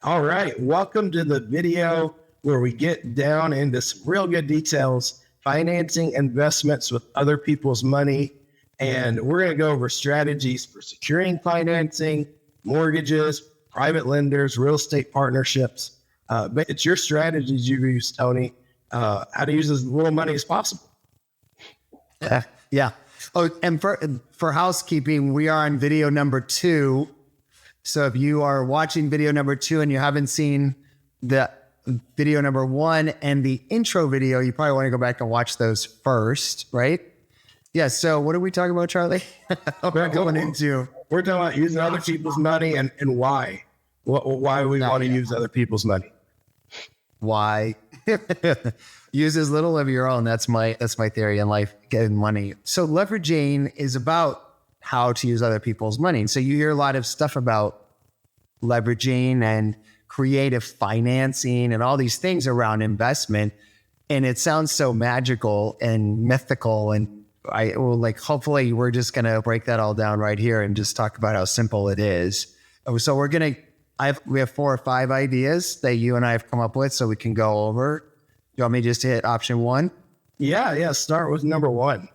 All right. Welcome to the video where we get down into some real good details, financing investments with other people's money. And we're going to go over strategies for securing financing, mortgages, private lenders, real estate partnerships. But it's your strategies you use, Tony, how to use as little money as possible. Yeah. Oh, and for housekeeping, we are on video number 2. So if you are watching video number 2 and you haven't seen the video number 1 and the intro video, you probably want to go back and watch those first, right? Yeah. So what are we talking about, Charlie? We're talking about using other people's money and why. Why we want to use other people's money. Why? Use as little of your own. That's my theory in life, getting money. So leveraging is about how to use other people's money. So you hear a lot of stuff about leveraging and creative financing and all these things around investment. And it sounds so magical and mythical. And hopefully we're just going to break that all down right here and just talk about how simple it is. So we have 4 or 5 ideas that you and I have come up with so we can go over. You want me just to hit option 1? Yeah. Start with number 1.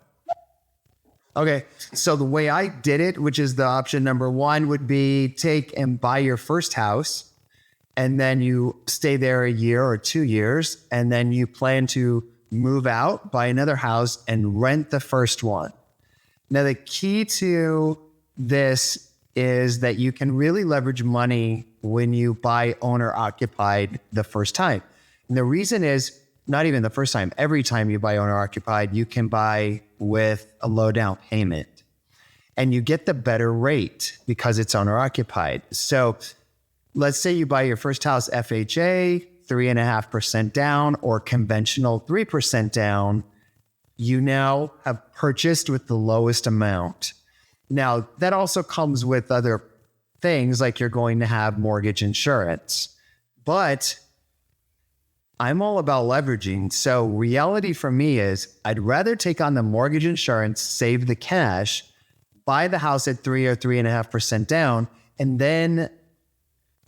Okay. So the way I did it, which is the option number 1, would be take and buy your first house, and then you stay there a year or 2 years, and then you plan to move out, buy another house, and rent the first one. Now, the key to this is that you can really leverage money when you buy owner occupied the first time. And the reason is not even the first time. Every time you buy owner occupied, you can buy with a low down payment and you get the better rate because it's owner occupied. So let's say you buy your first house FHA, 3.5% down, or conventional 3% down. You now have purchased with the lowest amount. Now, that also comes with other things like you're going to have mortgage insurance, but I'm all about leveraging. So reality for me is I'd rather take on the mortgage insurance, save the cash, buy the house at 3 or 3.5% down, and then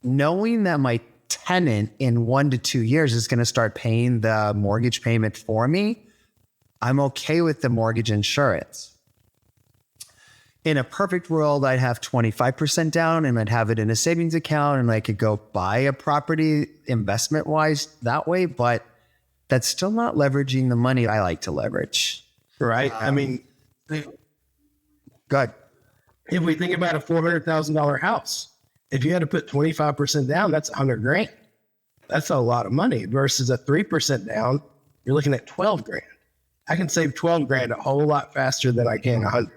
knowing that my tenant in 1 to 2 years is going to start paying the mortgage payment for me, I'm okay with the mortgage insurance. In a perfect world, I'd have 25% down and I'd have it in a savings account and I could go buy a property investment wise that way, but that's still not leveraging the money I like to leverage. Right. Good. If we think about a $400,000 house, if you had to put 25% down, that's $100,000. That's a lot of money versus a 3% down. You're looking at $12,000. I can save $12,000 a whole lot faster than I can $100,000.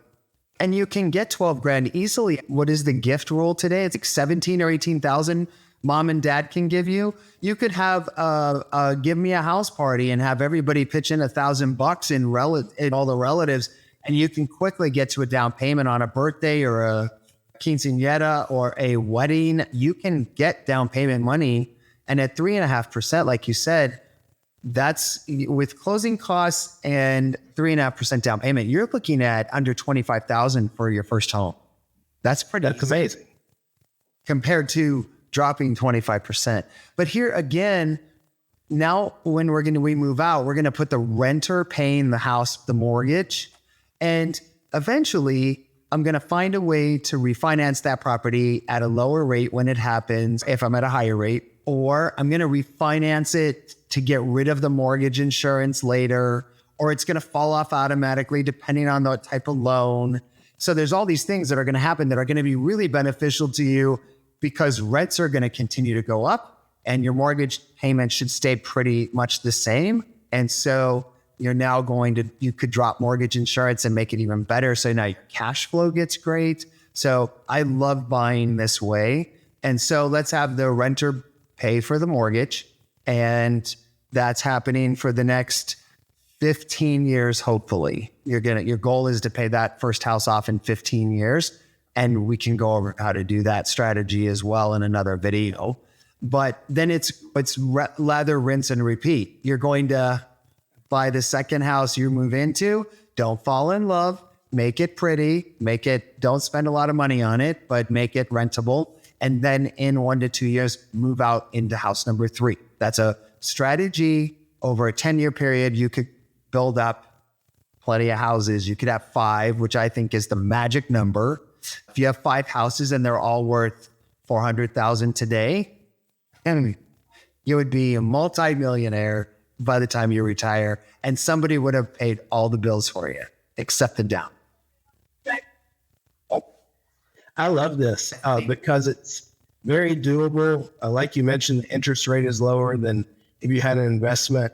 And you can get $12,000 easily. What is the gift rule today? It's like 17 or 18,000 mom and dad can give you. You could have give me a house party and have everybody pitch in $1,000 in all the relatives, and you can quickly get to a down payment on a birthday or a quinceañera or a wedding. You can get down payment money, and at 3.5%, like you said, that's with closing costs and 3.5% down payment. You're looking at under $25,000 for your first home. That's amazing compared to dropping 25%. But here again, now when we move out, we're going to put the renter paying the house, the mortgage, and eventually I'm going to find a way to refinance that property at a lower rate when it happens, if I'm at a higher rate, or I'm going to refinance it to get rid of the mortgage insurance later, or it's going to fall off automatically depending on the type of loan. So there's all these things that are going to happen that are going to be really beneficial to you because rents are going to continue to go up and your mortgage payment should stay pretty much the same. And so you're now you could drop mortgage insurance and make it even better. So now your cash flow gets great. So I love buying this way. And so let's have the renter pay for the mortgage. And that's happening for the next 15 years, hopefully. Your goal is to pay that first house off in 15 years. And we can go over how to do that strategy as well in another video. But then it's lather, rinse, and repeat. You're going to buy the second house you move into. Don't fall in love. Make it pretty. Don't spend a lot of money on it, but make it rentable. And then in 1 to 2 years, move out into house number 3. That's a strategy over a 10-year period. You could build up plenty of houses. You could have 5, which I think is the magic number. If you have 5 houses and they're all worth $400,000 today, and you would be a multimillionaire by the time you retire, and somebody would have paid all the bills for you, except the down. I love this because it's very doable. Like you mentioned, the interest rate is lower than if you had an investment.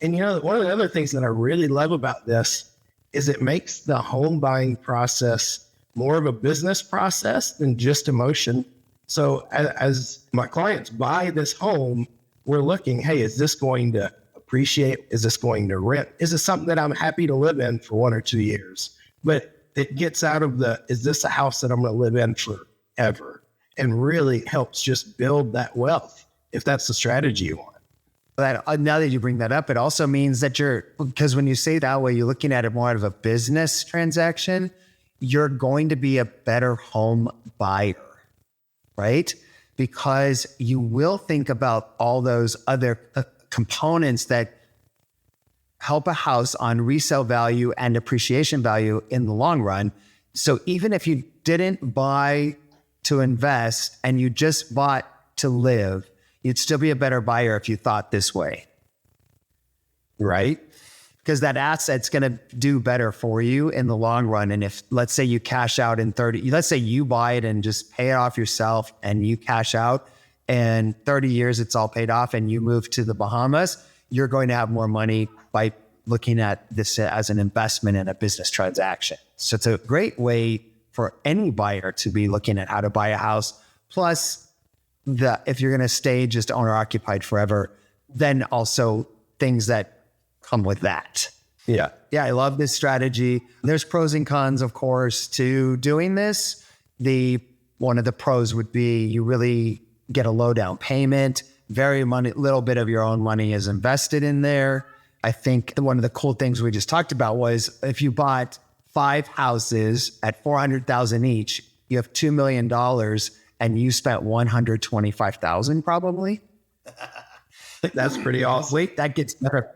And you know, one of the other things that I really love about this is it makes the home buying process more of a business process than just emotion. So as my clients buy this home, we're looking, hey, is this going to appreciate? Is this going to rent? Is it something that I'm happy to live in for 1 or 2 years? But it gets out of is this a house that I'm going to live in forever? And really helps just build that wealth if that's the strategy you want. But now that you bring that up, it also means that because when you say that way, you're looking at it more of a business transaction. You're going to be a better home buyer, right? Because you will think about all those other components that help a house on resale value and appreciation value in the long run. So even if you didn't buy to invest and you just bought to live, you'd still be a better buyer if you thought this way, right? Because that asset's going to do better for you in the long run. And if, let's say you cash out in 30, let's say you buy it and just pay it off yourself and you cash out and 30 years, it's all paid off and you move to the Bahamas, you're going to have more money by looking at this as an investment in a business transaction. So it's a great way for any buyer to be looking at how to buy a house. Plus, if you're going to stay just owner occupied forever, then also things that come with that. Yeah. Yeah, I love this strategy. There's pros and cons, of course, to doing this. One of the pros would be you really get a low down payment. Little bit of your own money is invested in there. I think one of the cool things we just talked about was if you bought 5 houses at $400,000 each, you have $2 million and you spent $125,000 probably. That's pretty awesome. Wait, that gets better.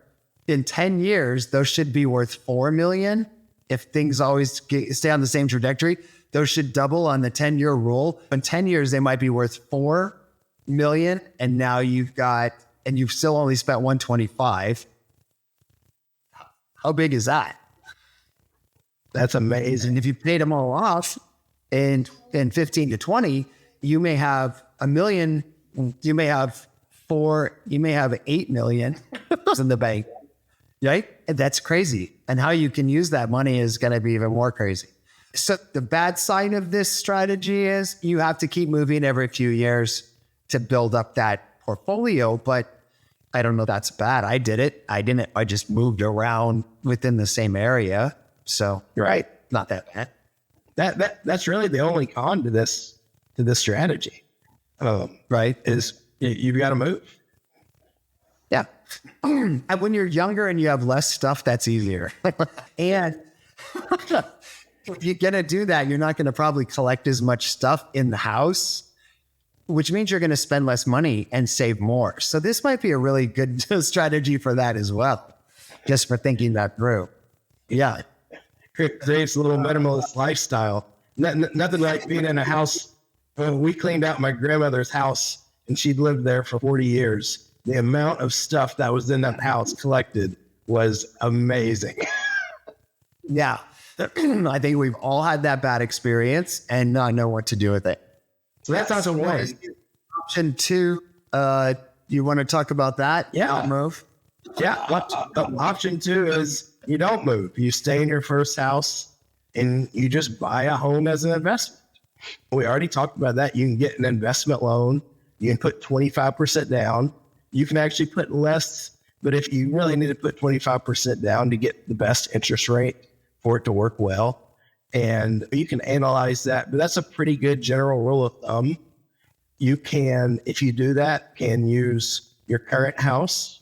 In 10 years, those should be worth $4 million. If things always stay on the same trajectory, those should double on the 10-year rule. In 10 years, they might be worth $4 million. And now you've still only spent 125. How big is that? That's amazing. If you paid them all off in 15 to 20, you may have $1 million. You may have $8 million in the bank. Right? And that's crazy. And how you can use that money is going to be even more crazy. So the bad side of this strategy is you have to keep moving every few years to build up that portfolio. But I don't know if that's bad. I did it. I didn't. I just moved around within the same area. So right. Not that bad. That's really the only con to this strategy. Right. Is you've got to move. Yeah. And when you're younger and you have less stuff, that's easier. And if you're going to do that, you're not going to probably collect as much stuff in the house, which means you're going to spend less money and save more. So this might be a really good strategy for that as well, just for thinking that through. Yeah. Creates a little minimalist lifestyle. Nothing like being in a house. We cleaned out my grandmother's house and she'd lived there for 40 years. The amount of stuff that was in that house collected was amazing. Yeah. I think we've all had that bad experience and not know what to do with it. So that's awesome way. Option 2, you want to talk about that? Yeah. Move. Yeah. Option 2 is you don't move. You stay in your first house and you just buy a home as an investment. We already talked about that. You can get an investment loan. You can put 25% down. You can actually put less, but if you really need to put 25% down to get the best interest rate for it to work well, and you can analyze that, but that's a pretty good general rule of thumb. You can, if you do that, can use your current house.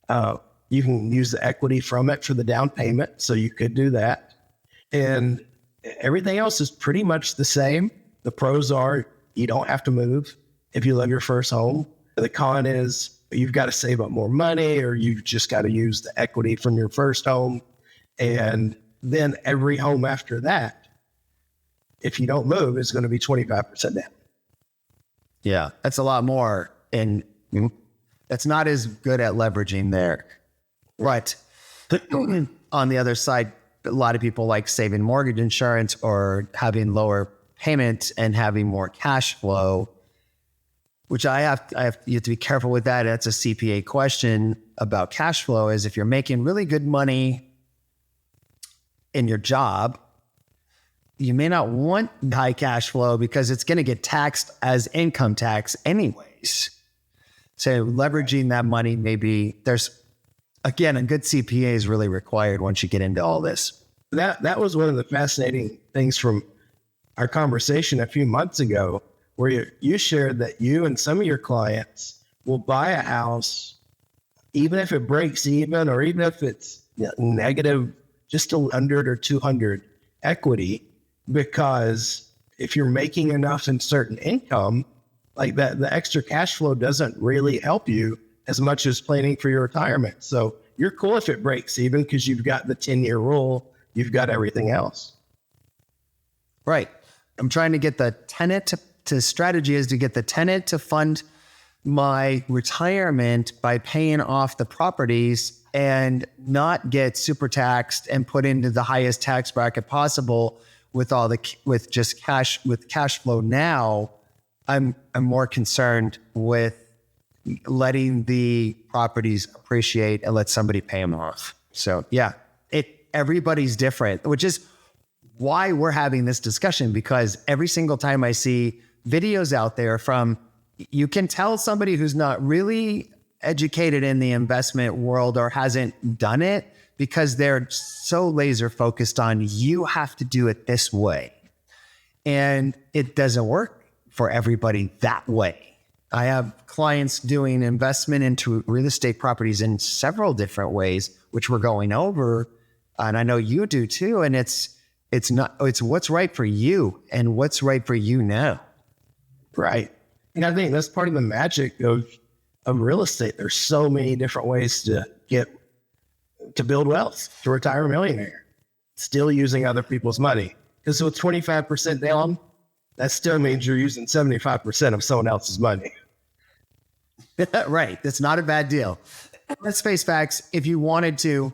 You can use the equity from it for the down payment. So you could do that. And everything else is pretty much the same. The pros are you don't have to move if you love your first home. The con is you've got to save up more money, or you've just got to use the equity from your first home. And then every home after that, if you don't move, is going to be 25% down. Yeah, that's a lot more. And that's not as good at leveraging there. But on the other side, a lot of people like saving mortgage insurance or having lower payments and having more cash flow, which you have to be careful with that. That's a CPA question about cash flow, is if you're making really good money in your job, you may not want high cash flow because it's going to get taxed as income tax anyways. So leveraging that money, maybe there's, again, a good CPA is really required once you get into all this. That was one of the fascinating things from our conversation a few months ago, where you shared that you and some of your clients will buy a house, even if it breaks even, or even if it's negative, just 100 or 200 equity, because if you're making enough in certain income, like that, the extra cash flow doesn't really help you as much as planning for your retirement. So you're cool if it breaks even because you've got the 10-year rule, you've got everything else. Right. I'm trying to get the tenant to strategy is to get the tenant to fund my retirement by paying off the properties and not get super taxed and put into the highest tax bracket possible with cash flow. Now I'm more concerned with letting the properties appreciate and let somebody pay them off. So yeah, everybody's different, which is why we're having this discussion, because every single time I see videos out there you can tell somebody who's not really educated in the investment world or hasn't done it, because they're so laser focused on, you have to do it this way. And it doesn't work for everybody that way. I have clients doing investment into real estate properties in several different ways, which we're going over. And I know you do too. And it's what's right for you and what's right for you now. Right. And I think that's part of the magic of real estate. There's so many different ways to build wealth, to retire a millionaire, still using other people's money. Because with 25% down, that still means you're using 75% of someone else's money. Right. That's not a bad deal. Let's face facts. If you wanted to,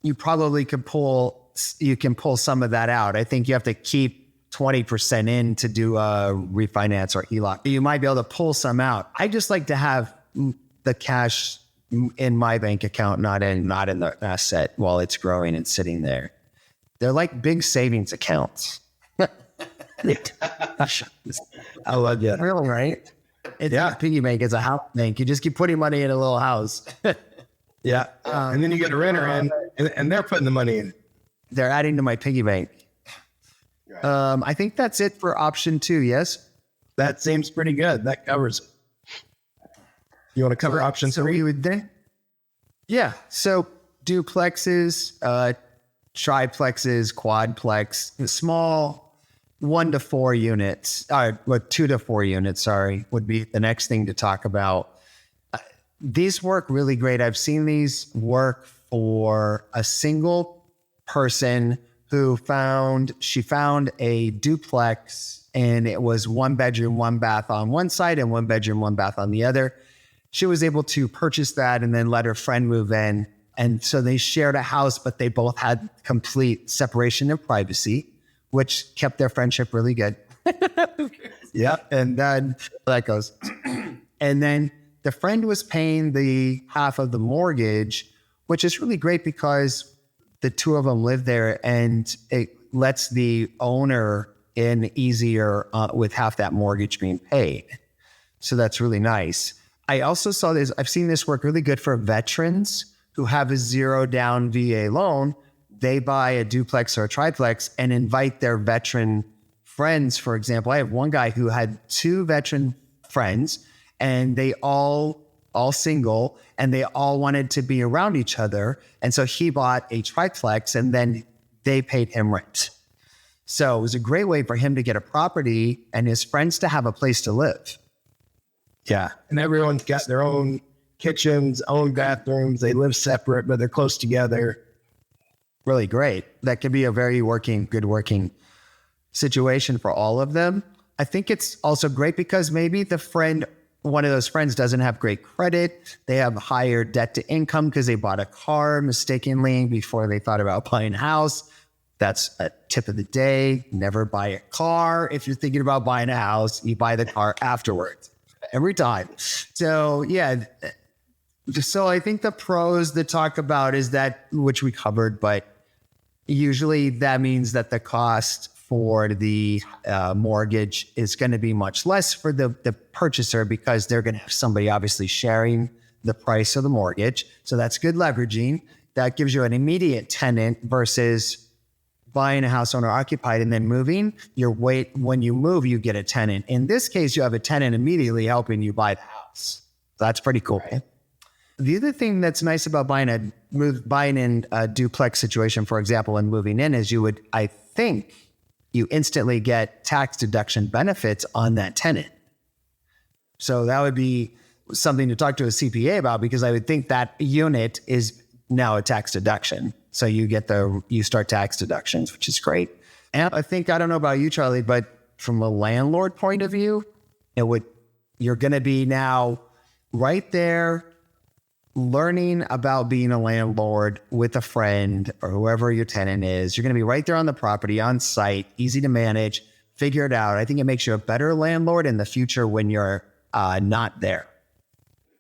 you probably could pull some of that out. I think you have to keep 20% in to do a refinance or HELOC. You might be able to pull some out. I just like to have the cash in my bank account, not in the asset while it's growing and sitting there. They're like big savings accounts. I love that. Really, right? It's a piggy bank. It's a house bank. You just keep putting money in a little house. Yeah. And then you get a renter in, and they're putting the money in. They're adding to my piggy bank. Right. I think that's it for option 2. Yes. That seems pretty good. That covers it. You want to cover option 3? Yeah. So duplexes, triplexes, quadplex, small 1 to 4 units, 2 to 4 units, would be the next thing to talk about. These work really great. I've seen these work for a single person who found a duplex, and it was 1 bedroom, 1 bath on one side and 1 bedroom, 1 bath on the other. She was able to purchase that and then let her friend move in. And so they shared a house, but they both had complete separation and privacy, which kept their friendship really good. Yeah. And then that goes. And then the friend was paying the half of the mortgage, which is really great because the two of them live there, and it lets the owner in easier with half that mortgage being paid. So that's really nice. I also saw this. I've seen this work really good for veterans who have a 0 down VA loan. They buy a duplex or a triplex and invite their veteran friends. For example, I have one guy who had 2 veteran friends, and they all single, and they all wanted to be around each other. And so he bought a triplex, and then they paid him rent. So it was a great way for him to get a property and his friends to have a place to live. Yeah. And everyone's got their own kitchens, own bathrooms. They live separate, but they're close together. Really great. That could be a very good working situation for all of them. I think it's also great because maybe one of those friends doesn't have great credit. They have higher debt to income because they bought a car mistakenly before they thought about buying a house. That's a tip of the day. Never buy a car. If you're thinking about buying a house, you buy the car afterwards every time. So yeah. So I think the pros that talk about is that, which we covered, but usually that means that the cost for the mortgage is going to be much less for the purchaser because they're going to have somebody obviously sharing the price of the mortgage. So that's good leveraging. That gives you an immediate tenant versus buying a house owner occupied and then moving. When you move, you get a tenant. In this case, you have a tenant immediately helping you buy the house. So that's pretty cool. Right. The other thing that's nice about buying in a duplex situation, for example, and moving in is I think you instantly get tax deduction benefits on that tenant. So that would be something to talk to a CPA about because I would think that unit is now a tax deduction. So you start tax deductions, which is great. And I don't know about you, Charlie, but from a landlord point of view, you're going to be now right there learning about being a landlord with a friend or whoever your tenant is. You're going to be right there on the property, on site, easy to manage, figure it out. I think it makes you a better landlord in the future when you're not there.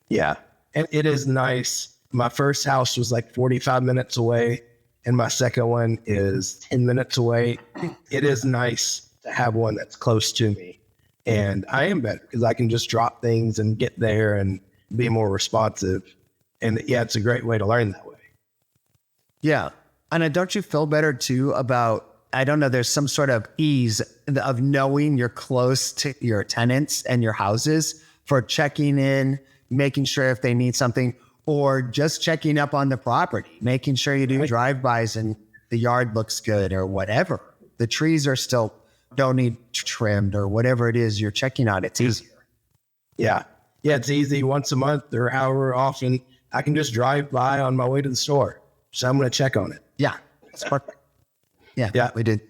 Yeah. And it is nice. My first house was like 45 minutes away and my second one is 10 minutes away. It is nice to have one that's close to me. And I am better because I can just drop things and get there and be more responsive. And yeah, it's a great way to learn that way. Yeah. And don't you feel better too about, I don't know, there's some sort of ease of knowing you're close to your tenants and your houses for checking in, making sure if they need something, or just checking up on the property, making sure you do drive-bys and the yard looks good or whatever. The trees don't need trimmed or whatever it is you're checking on. It's easier. Yeah. Yeah, it's easy. Once a month or however often, I can just drive by on my way to the store. So I'm going to check on it. Yeah. That's perfect. Yeah, we did.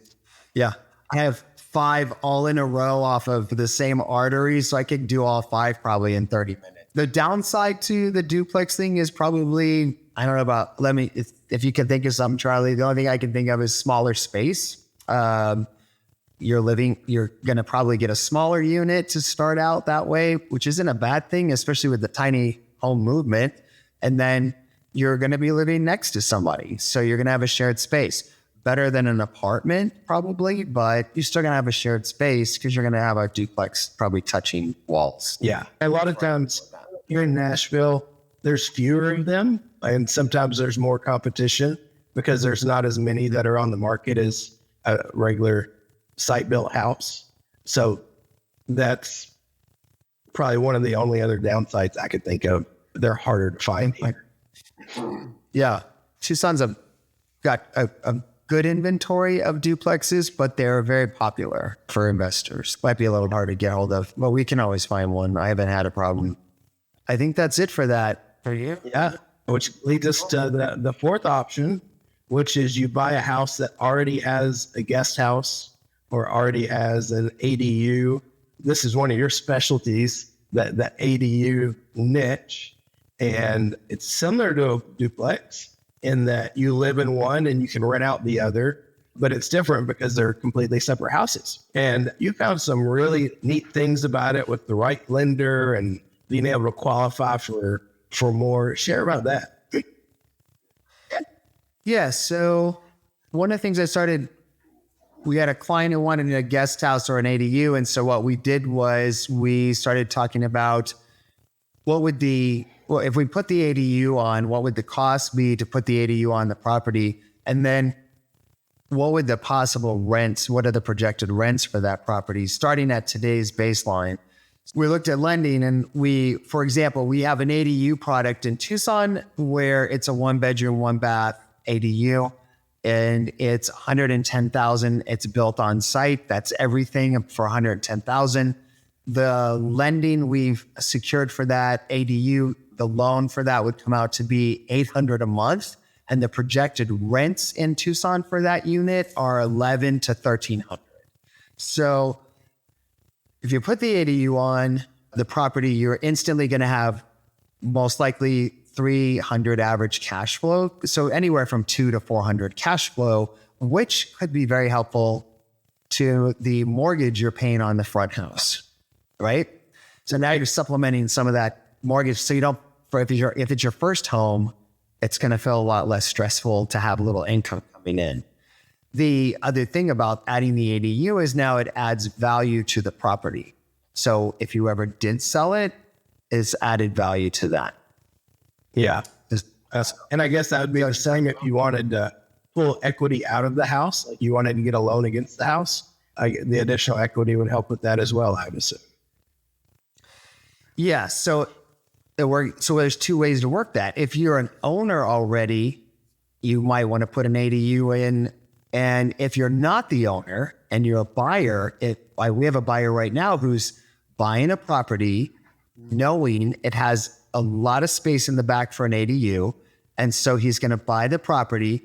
Yeah. I have 5 all in a row off of the same artery, so I could do all 5 probably in 30 minutes. The downside to the duplex thing is probably, I don't know if you can think of something, Charlie, the only thing I can think of is smaller space. You're going to probably get a smaller unit to start out that way, which isn't a bad thing, especially with the tiny home movement. And then you're going to be living next to somebody. So you're going to have a shared space. Better than an apartment probably, but you're still going to have a shared space because you're going to have a duplex probably touching walls. Yeah. A lot of times here in Nashville, there's fewer of them. And sometimes there's more competition because there's not as many that are on the market as a regular site-built house. So that's probably one of the only other downsides I could think of. They're harder to find here. Yeah. Tucson's got a good inventory of duplexes, but they're very popular for investors. Might be a little hard to get hold of, but we can always find one. I haven't had a problem. I think that's it for that. For you? Yeah. Which leads us to the fourth option, which is you buy a house that already has a guest house or already has an ADU. This is one of your specialties, that ADU niche. And it's similar to a duplex in that you live in one and you can rent out the other, but it's different because they're completely separate houses. And you found some really neat things about it with the right lender and being able to qualify for more. Share about that. Yeah. So one of the things we had a client who wanted a guest house or an ADU. And so what we did was we started talking about if we put the ADU on, what would the cost be to put the ADU on the property? And then what would the possible rents, what are the projected rents for that property starting at today's baseline? We looked at lending and for example, we have an ADU product in Tucson where it's a 1-bedroom, 1-bath ADU. and it's 110,000. It's built on site. That's everything for 110,000. The lending we've secured for that ADU, the loan for that would come out to be $800 a month. And the projected rents in Tucson for that unit are $1,100 to $1,300. So if you put the ADU on the property, you're instantly going to have most likely 300 average cash flow. So anywhere from 200 to 400 cash flow, which could be very helpful to the mortgage you're paying on the front house, right? So now you're supplementing some of that mortgage. So you don't, if it's your first home, it's going to feel a lot less stressful to have a little income coming in. The other thing about adding the ADU is now it adds value to the property. So if you ever did sell it, it's added value to that. Yeah. And I guess that would be the same if you wanted to pull equity out of the house, like you wanted to get a loan against the house. The additional equity would help with that as well, I would assume. Yeah. So there's two ways to work that. If you're an owner already, you might want to put an ADU in. And if you're not the owner and you're a buyer, we have a buyer right now who's buying a property knowing it has a lot of space in the back for an ADU. And so he's going to buy the property,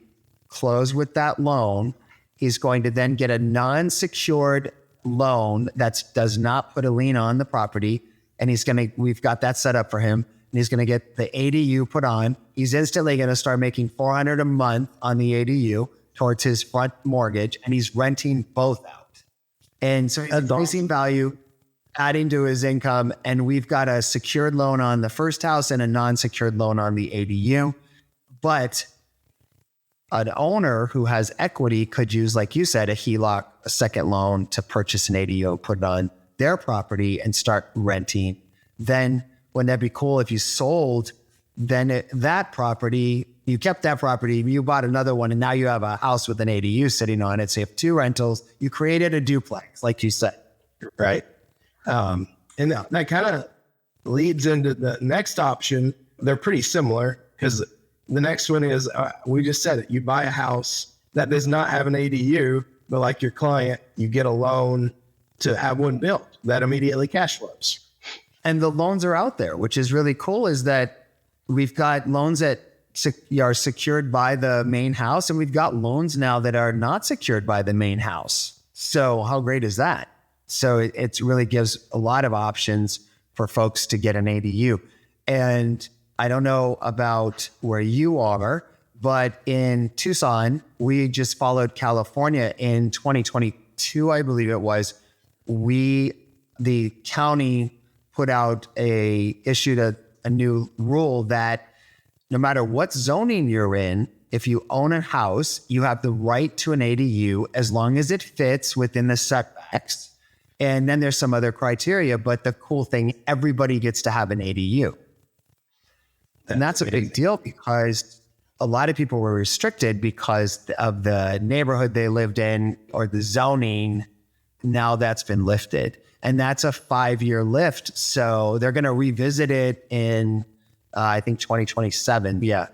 close with that loan. He's going to then get a non-secured loan that does not put a lien on the property. And we've got that set up for him. And he's going to get the ADU put on. He's instantly going to start making $400 a month on the ADU towards his front mortgage. And he's renting both out. And so he's increasing value, adding to his income. And we've got a secured loan on the first house and a non-secured loan on the ADU. But an owner who has equity could use, like you said, a HELOC, a second loan to purchase an ADU, put it on their property and start renting. Then wouldn't that be cool if you sold that property, you kept that property, you bought another one, and now you have a house with an ADU sitting on it. So you have two rentals. You created a duplex, like you said. Right. And that kind of leads into the next option. They're pretty similar because the next one is, we just said it, you buy a house that does not have an ADU, but like your client, you get a loan to have one built that immediately cash flows. And the loans are out there, which is really cool, is that we've got loans that are secured by the main house, and we've got loans now that are not secured by the main house. So how great is that? So it really gives a lot of options for folks to get an ADU. And I don't know about where you are, but in Tucson, we just followed California in 2022, I believe it was. The county issued a new rule that no matter what zoning you're in, if you own a house, you have the right to an ADU as long as it fits within the setbacks. And then there's some other criteria, but the cool thing, everybody gets to have an ADU. And that's a big deal because a lot of people were restricted because of the neighborhood they lived in or the zoning. Now that's been lifted. And that's a 5-year lift. So they're going to revisit it in, I think, 2027. Yeah.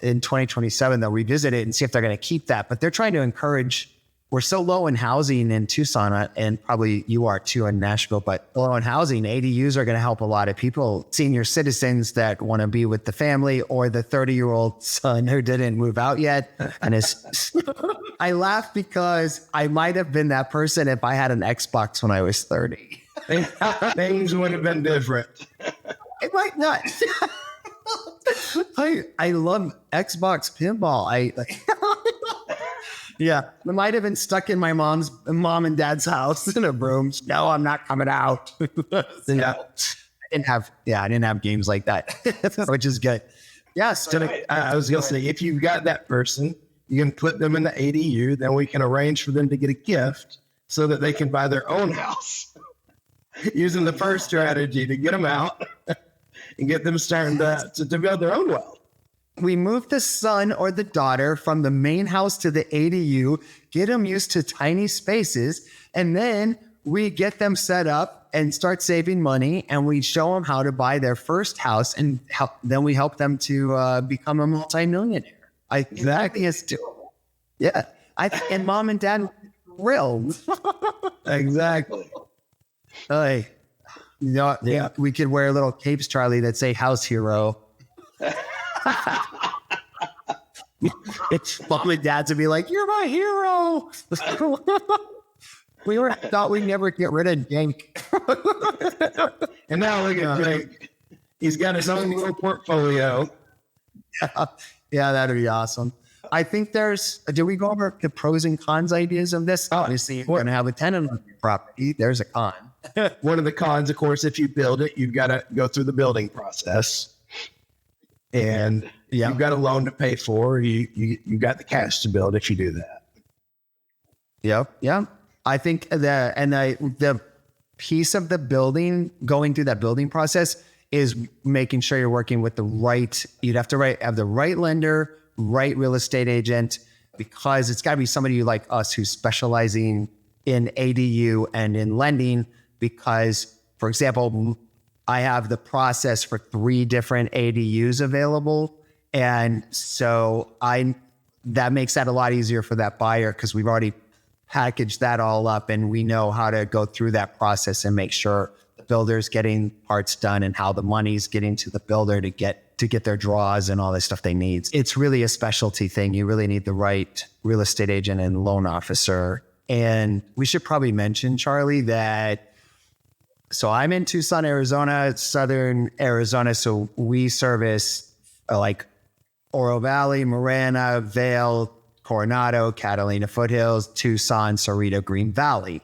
In 2027, they'll revisit it and see if they're going to keep that. But they're trying to encourage, we're so low in housing in Tucson, and probably you are too in Nashville, but low in housing, ADUs are going to help a lot of people, senior citizens that want to be with the family, or the 30-year-old son who didn't move out yet. And I laugh because I might have been that person if I had an Xbox when I was 30. Things would have been different. It might not. I love Xbox pinball. Yeah, I might have been stuck in my mom and dad's house in a room. No, I'm not coming out. I didn't have games like that, which is good. Yes. So I was going to say, if you've got that person, you can put them in the ADU, then we can arrange for them to get a gift so that they can buy their own house using the first strategy to get them out and get them starting to build their own wealth. We move the son or the daughter from the main house to the ADU, get them used to tiny spaces, and then we get them set up and start saving money, and we show them how to buy their first house, and then we help them to become a multimillionaire. I think it's doable. Yeah. And mom and dad thrilled. Exactly. Hey, Yeah. we could wear little capes, Charlie, that say house hero. Mom and dads would be like, "You're my hero." Thought we'd never get rid of Jake. And now look at Jake. He's got his own little portfolio. Yeah, that'd be awesome. I think did we go over the pros and cons ideas of this? Obviously, if you're going to have a tenant on your property, there's a con. One of the cons, of course, if you build it, you've got to go through the building process. And you've got a loan to pay for. You got the cash to build if you do that. Yep. Yeah. I think the piece of the building, going through that building process, is making sure you're working with you'd have to have the right lender, right real estate agent, because it's got to be somebody like us who's specializing in ADU and in lending. Because, for example, I have the process for 3 different ADUs available. And so that makes that a lot easier for that buyer, because we've already packaged that all up and we know how to go through that process and make sure the builder's getting parts done and how the money's getting to the builder to get their draws and all the stuff they need. It's really a specialty thing. You really need the right real estate agent and loan officer. And we should probably mention, Charlie, so I'm in Tucson, Arizona, southern Arizona. So we service like Oro Valley, Marana, Vail, Coronado, Catalina Foothills, Tucson, Cerrito, Green Valley.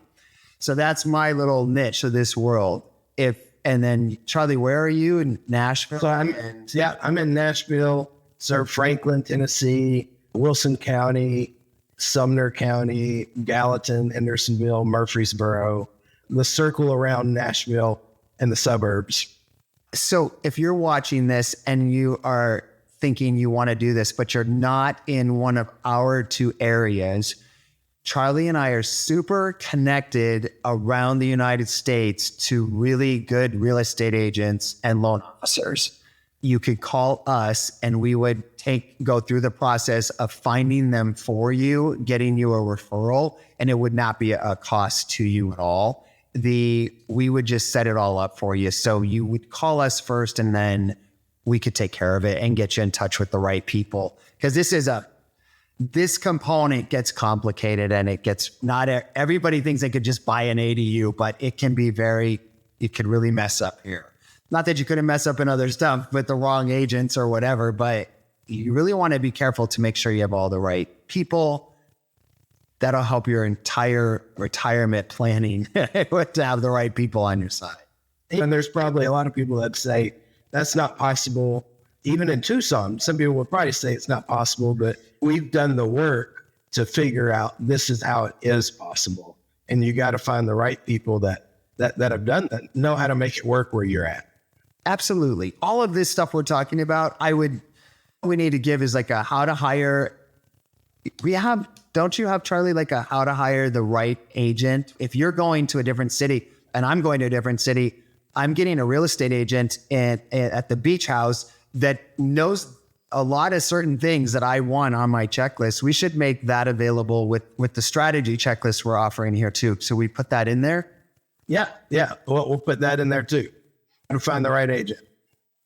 So that's my little niche of this world. And then Charlie, where are you? In Nashville? So I'm in Nashville, serve Franklin, Tennessee, Wilson County, Sumner County, Gallatin, Hendersonville, Murfreesboro, the circle around Nashville and the suburbs. So if you're watching this and you are thinking you want to do this, but you're not in one of our 2 areas, Charlie and I are super connected around the United States to really good real estate agents and loan officers. You could call us and we would go through the process of finding them for you, getting you a referral, and it would not be a cost to you at all. We would just set it all up for you. So you would call us first and then we could take care of it and get you in touch with the right people. Because this component gets complicated and not everybody thinks they could just buy an ADU, but it can be it could really mess up here. Not that you couldn't mess up in other stuff with the wrong agents or whatever, but you really want to be careful to make sure you have all the right people. That'll help your entire retirement planning to have the right people on your side. And there's probably a lot of people that say that's not possible. Even in Tucson, some people would probably say it's not possible, but we've done the work to figure out this is how it is possible. And you got to find the right people that have done that, know how to make it work where you're at. Absolutely. All of this stuff we're talking about, we need to give is like a how to hire. Don't you have, Charlie, like a how to hire the right agent? If you're going to a different city and I'm going to a different city, I'm getting a real estate agent at the beach house that knows a lot of certain things that I want on my checklist. We should make that available with the strategy checklist we're offering here too. So we put that in there. Yeah. We'll put that in there too. To find the right agent.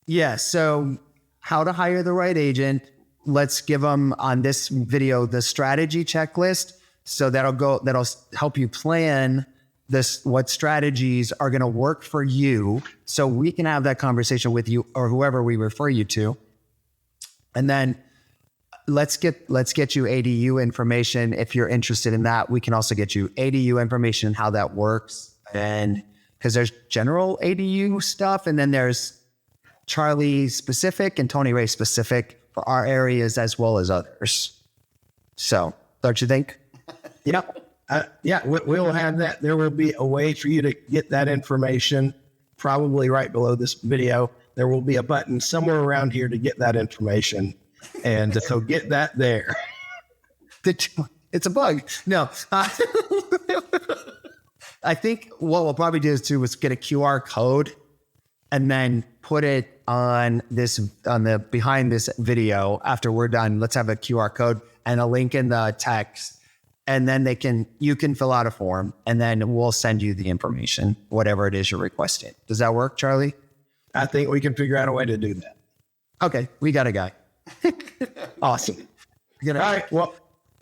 Yeah. So how to hire the right agent. Let's give them on this video the strategy checklist. So that'll help you plan what strategies are going to work for you. So we can have that conversation with you or whoever we refer you to. And then let's get you ADU information. If you're interested in that, we can also get you ADU information and how that works. And because there's general ADU stuff, and then there's Charlie specific and Tony Ray specific for our areas as well as others. So, don't you think? Yeah. We'll have that. There will be a way for you to get that information, probably right below this video. There will be a button somewhere around here to get that information. And so get that there. It's a bug. No. I think what we'll probably do is get a QR code and then put it on behind this video after we're done. Let's have a QR code and a link in the text. And then you can fill out a form, and then we'll send you the information, whatever it is you're requesting. Does that work, Charlie? I think we can figure out a way to do that. Okay, we got a guy. Awesome. All right. Well,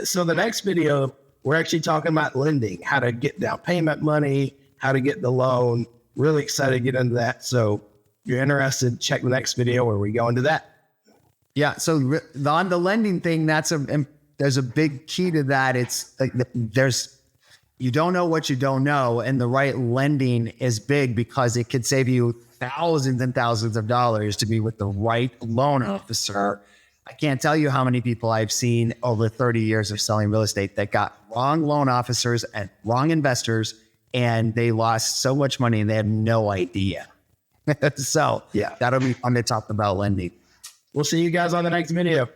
so the next video, we're actually talking about lending, how to get down payment money, how to get the loan. Really excited to get into that. So if you're interested, check the next video where we go into that. Yeah. So on the lending thing, there's a big key to that. It's like you don't know what you don't know. And the right lending is big because it could save you thousands and thousands of dollars to be with the right loan officer. I can't tell you how many people I've seen over 30 years of selling real estate that got wrong loan officers and wrong investors, and they lost so much money and they had no idea. So yeah, that'll be fun to talk about lending. We'll see you guys on the next video.